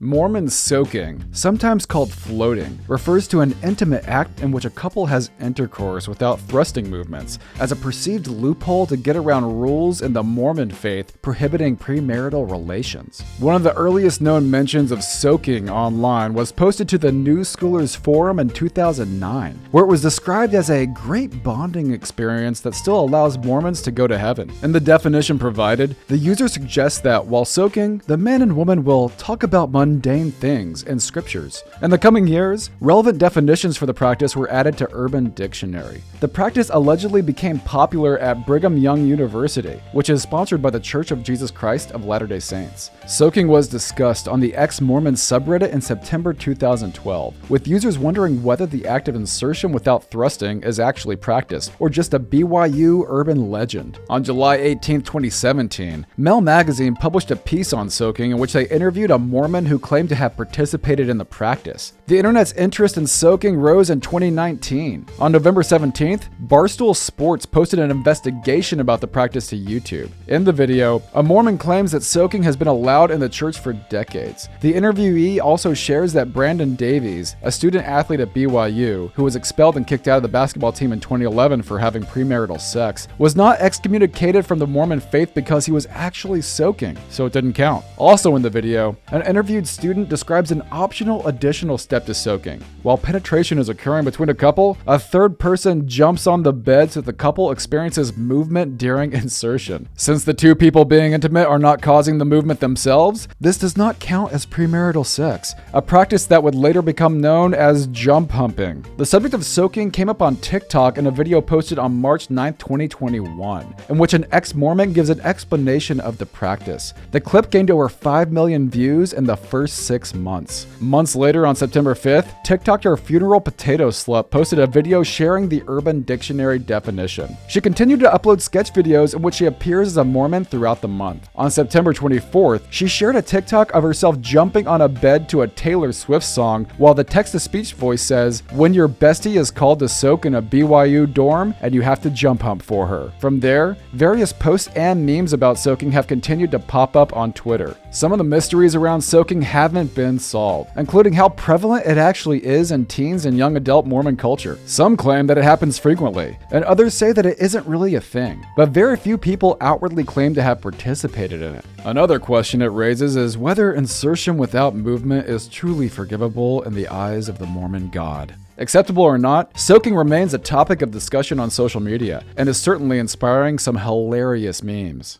Mormon soaking, sometimes called floating, refers to an intimate act in which a couple has intercourse without thrusting movements, as a perceived loophole to get around rules in the Mormon faith prohibiting premarital relations. One of the earliest known mentions of soaking online was posted to the New Schoolers Forum in 2009, where it was described as a great bonding experience that still allows Mormons to go to heaven. In the definition provided, the user suggests that while soaking, the man and woman will talk about mundane things in scriptures. In the coming years, relevant definitions for the practice were added to Urban Dictionary. The practice allegedly became popular at Brigham Young University, which is sponsored by the Church of Jesus Christ of Latter-day Saints. Soaking was discussed on the ex-Mormon subreddit in September 2012, with users wondering whether the act of insertion without thrusting is actually practiced, or just a BYU urban legend. On July 18, 2017, Mel Magazine published a piece on soaking in which they interviewed a Mormon who claimed to have participated in the practice. The internet's interest in soaking rose in 2019. On November 17th, Barstool Sports posted an investigation about the practice to YouTube. In the video, a Mormon claims that soaking has been allowed in the church for decades. The interviewee also shares that Brandon Davies, a student athlete at BYU, who was expelled and kicked out of the basketball team in 2011 for having premarital sex, was not excommunicated from the Mormon faith because he was actually soaking, so it didn't count. Also in the video, an interviewed student describes an optional additional step to soaking. While penetration is occurring between a couple, a third person jumps on the bed so the couple experiences movement during insertion. Since the two people being intimate are not causing the movement themselves, this does not count as premarital sex, a practice that would later become known as jump humping. The subject of soaking came up on TikTok in a video posted on March 9, 2021, in which an ex-Mormon gives an explanation of the practice. The clip gained over 5 million views in the first 6 months. Months later, on September 5th, TikToker Funeral Potato Slut posted a video sharing the Urban Dictionary definition. She continued to upload sketch videos in which she appears as a Mormon throughout the month. On September 24th, she shared a TikTok of herself jumping on a bed to a Taylor Swift song, while the text-to-speech voice says, "When your bestie is called to soak in a BYU dorm and you have to jump hump for her." From there, various posts and memes about soaking have continued to pop up on Twitter. Some of the mysteries around soaking haven't been solved, including how prevalent it actually is in teens and young adult Mormon culture. Some claim that it happens frequently, and others say that it isn't really a thing, but very few people outwardly claim to have participated in it. Another question it raises is whether insertion without movement is truly forgivable in the eyes of the Mormon God. Acceptable or not, soaking remains a topic of discussion on social media, and is certainly inspiring some hilarious memes.